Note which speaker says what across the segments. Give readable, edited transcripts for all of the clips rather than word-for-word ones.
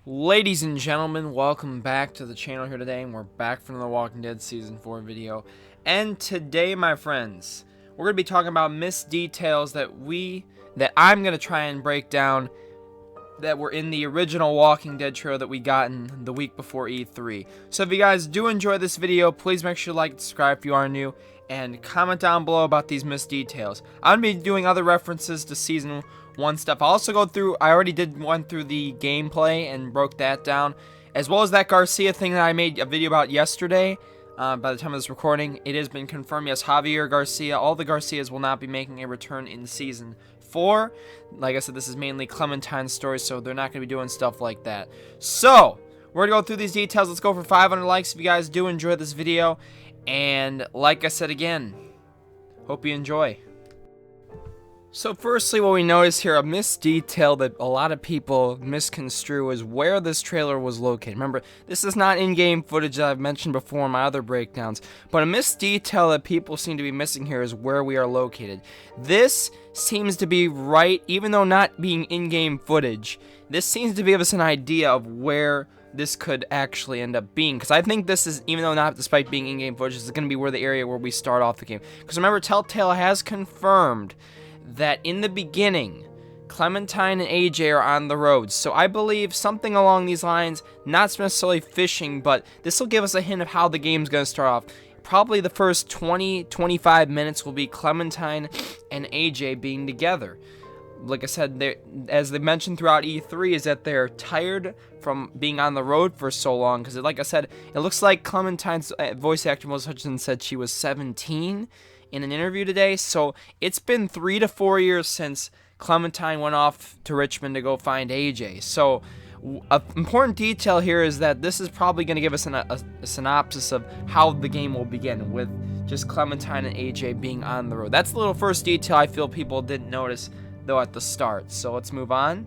Speaker 1: Ladies and gentlemen, welcome back to the channel here today, and we're back for another Walking Dead Season 4 video. And today, my friends, we're going to be talking about missed details that I'm going to try and break down that were in the original Walking Dead trailer that we got in the week before E3. So if you guys do enjoy this video, please make sure to like and subscribe if you are new, and comment down below about these missed details. I'm going to be doing other references to Season 1 stuff. I'll also go through, I already went through the gameplay and broke that down, as well as that Garcia thing that I made a video about yesterday. By the time of this recording, it has been confirmed, yes, Javier Garcia, all the Garcias will not be making a return in Season 4. Like I said, this is mainly Clementine's story, so they're not going to be doing stuff like that. So, we're going to go through these details. Let's go for 500 likes if you guys do enjoy this video. And like I said again, hope you enjoy. So firstly, what we notice here, a missed detail that a lot of people misconstrue is where this trailer was located. Remember, this is not in-game footage that I've mentioned before in my other breakdowns, but a missed detail that people seem to be missing here is where we are located. This seems to be right, even though not being in-game footage, this seems to give us an idea of where this could actually end up being, because I think this is, even though not despite being in-game footage, this is going to be where the area where we start off the game. Because remember, Telltale has confirmed that in the beginning, Clementine and AJ are on the road. So I believe something along these lines, not necessarily fishing, but this will give us a hint of how the game's going to start off. Probably the first 20-25 minutes will be Clementine and AJ being together. Like I said, as they mentioned throughout E3, is that they're tired from being on the road for so long. Because like I said, it looks like Clementine's voice actor, Melissa Hutchinson, said she was 17 in an interview today. So it's been 3 to 4 years since Clementine went off to Richmond to go find AJ. So an important detail here is that this is probably going to give us a synopsis of how the game will begin, with just Clementine and AJ being on the road. That's the little first detail I feel people didn't notice though at the start. So let's move on.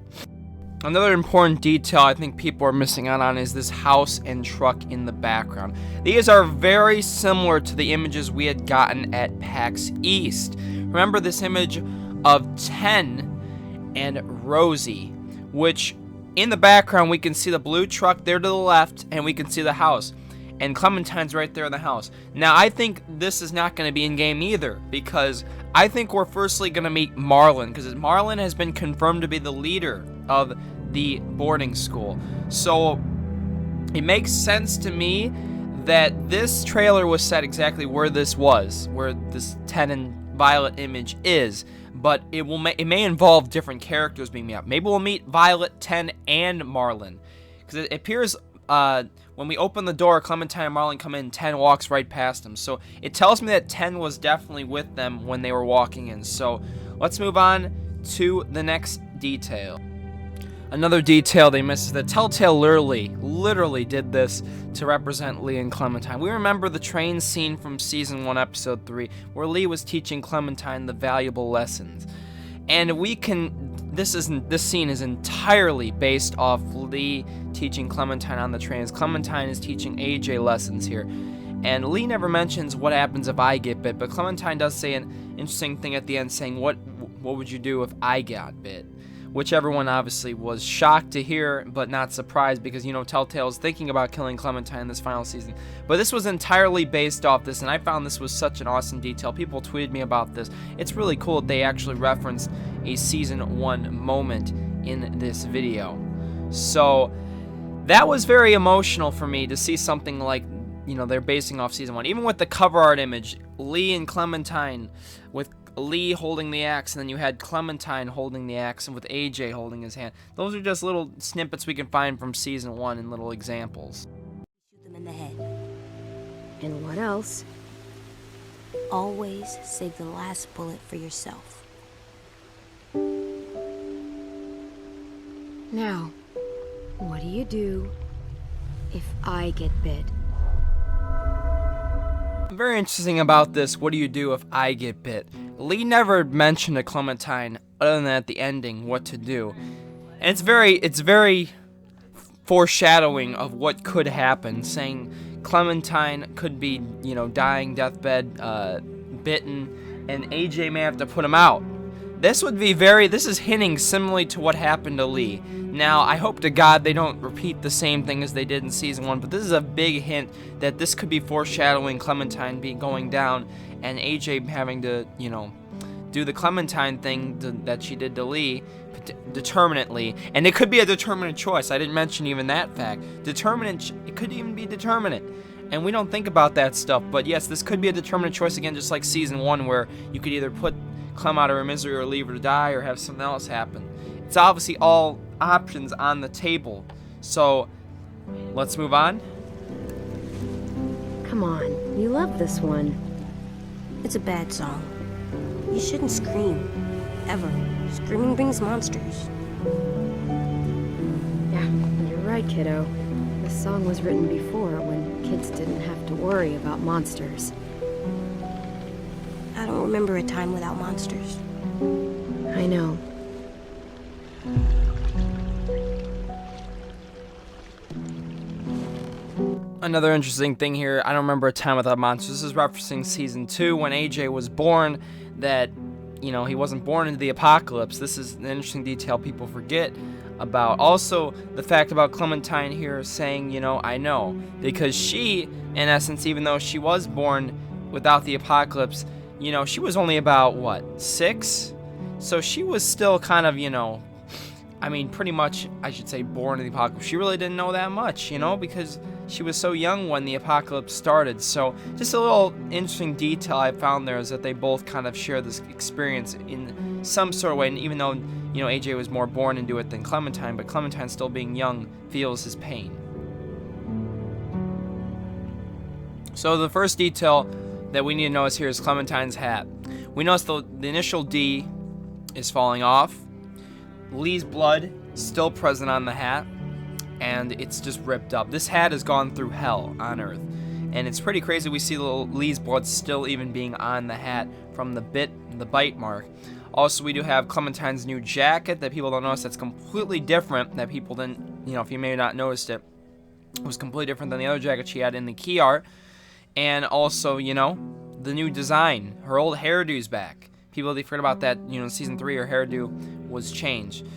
Speaker 1: Another important detail I think people are missing out on is this house and truck in the background. These are very similar to the images we had gotten at PAX East. Remember this image of 10 and Rosie, which in the background we can see the blue truck there to the left, and we can see the house. And Clementine's right there in the house. Now, I think this is not going to be in-game either, because I think we're firstly going to meet Marlon, because Marlon has been confirmed to be the leader of the boarding school. So it makes sense to me that this trailer was set exactly where this was, where this 10 and Violet image is, but it may involve different characters being met up. Maybe we'll meet Violet, 10, and Marlon, because it appears when we open the door, Clementine and Marlon come in, 10 walks right past them. So it tells me that 10 was definitely with them when they were walking in. So let's move on to the next detail. Another detail they missed is that Telltale literally did this to represent Lee and Clementine. We remember the train scene from Season 1, Episode 3, where Lee was teaching Clementine the valuable lessons. And this scene is entirely based off Lee teaching Clementine on the train, as Clementine is teaching AJ lessons here. And Lee never mentions what happens if I get bit, but Clementine does say an interesting thing at the end, saying, what would you do if I got bit? Which everyone obviously was shocked to hear, but not surprised, because, you know, Telltale's thinking about killing Clementine in this final season. But this was entirely based off this, and I found this was such an awesome detail. People tweeted me about this. It's really cool that they actually referenced a Season 1 moment in this video. So that was very emotional for me to see something like, you know, they're basing off Season 1. Even with the cover art image, Lee and Clementine, with Lee holding the axe, and then you had Clementine holding the axe, and with AJ holding his hand. Those are just little snippets we can find from Season 1 and little examples.
Speaker 2: Shoot them in the head. And what else? Always save the last bullet for yourself. Now, what do you do if I get bit?
Speaker 1: Very interesting about this, what do you do if I get bit? Lee never mentioned to Clementine, other than at the ending, what to do. And it's very foreshadowing of what could happen, saying Clementine could be, you know, dying, deathbed, bitten, and AJ may have to put him out. This is hinting similarly to what happened to Lee. Now, I hope to God they don't repeat the same thing as they did in season 1, but this is a big hint that this could be foreshadowing Clementine going down and AJ having to, you know, do the Clementine thing that she did to Lee determinately, and it could be a determinate choice. I didn't mention even that fact. It could even be determinate, and we don't think about that stuff, but yes, this could be a determinate choice again, just like season 1, where you could either put Clem out of her misery or leave her to die or have something else happen. It's obviously all options on the table, so let's move on.
Speaker 2: Come on, you love this one.
Speaker 3: It's a bad song. You shouldn't scream. Ever. Screaming brings monsters.
Speaker 2: Yeah, you're right, kiddo. This song was written before, when kids didn't have to worry about monsters.
Speaker 3: I don't remember a time without monsters.
Speaker 2: I know.
Speaker 1: Another interesting thing here, I don't remember a time without monsters. This is referencing season 2 when AJ was born, that, you know, he wasn't born into the apocalypse. This is an interesting detail people forget about. Also, the fact about Clementine here saying, you know, I know, because she, in essence, even though she was born without the apocalypse, you know, she was only about, what, 6? So she was still kind of, you know, I mean, pretty much, I should say, born in the apocalypse. She really didn't know that much, you know, because she was so young when the apocalypse started. So just a little interesting detail I found there is that they both kind of share this experience in some sort of way. And even though, you know, AJ was more born into it than Clementine, but Clementine, still being young, feels his pain. So the first detail that we need to notice here is Clementine's hat. We notice the initial D is falling off. Lee's blood still present on the hat, and it's just ripped up. This hat has gone through hell on Earth, and it's pretty crazy. We see little Lee's blood still even being on the hat from the bite mark. Also, we do have Clementine's new jacket that people don't notice. That's completely different. That people didn't, you know, if you may have not noticed it, it was completely different than the other jacket she had in the key art. And also, you know, the new design. Her old hairdo's back. People, they forget about that, you know, in season 3, her hairdo was changed.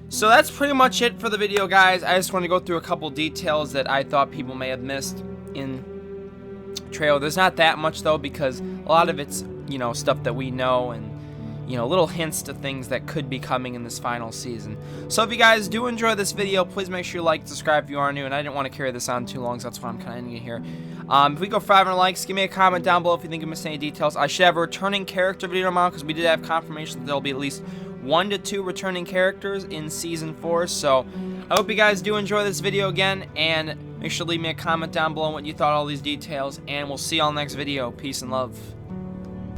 Speaker 1: So that's pretty much it for the video, guys. I just want to go through a couple details that I thought people may have missed in trailer. There's not that much, though, because a lot of it's, you know, stuff that we know and, you know, little hints to things that could be coming in this final season. So if you guys do enjoy this video, please make sure you like, subscribe if you are new, and I didn't want to carry this on too long, so that's why I'm kind of ending it here. If we go 500 likes, give me a comment down below if you think I missed any details. I should have a returning character video tomorrow, because we did have confirmation that there'll be at least 1 to 2 returning characters in season 4, so I hope you guys do enjoy this video again, and make sure to leave me a comment down below what you thought of all these details, and we'll see y'all next video. Peace and love.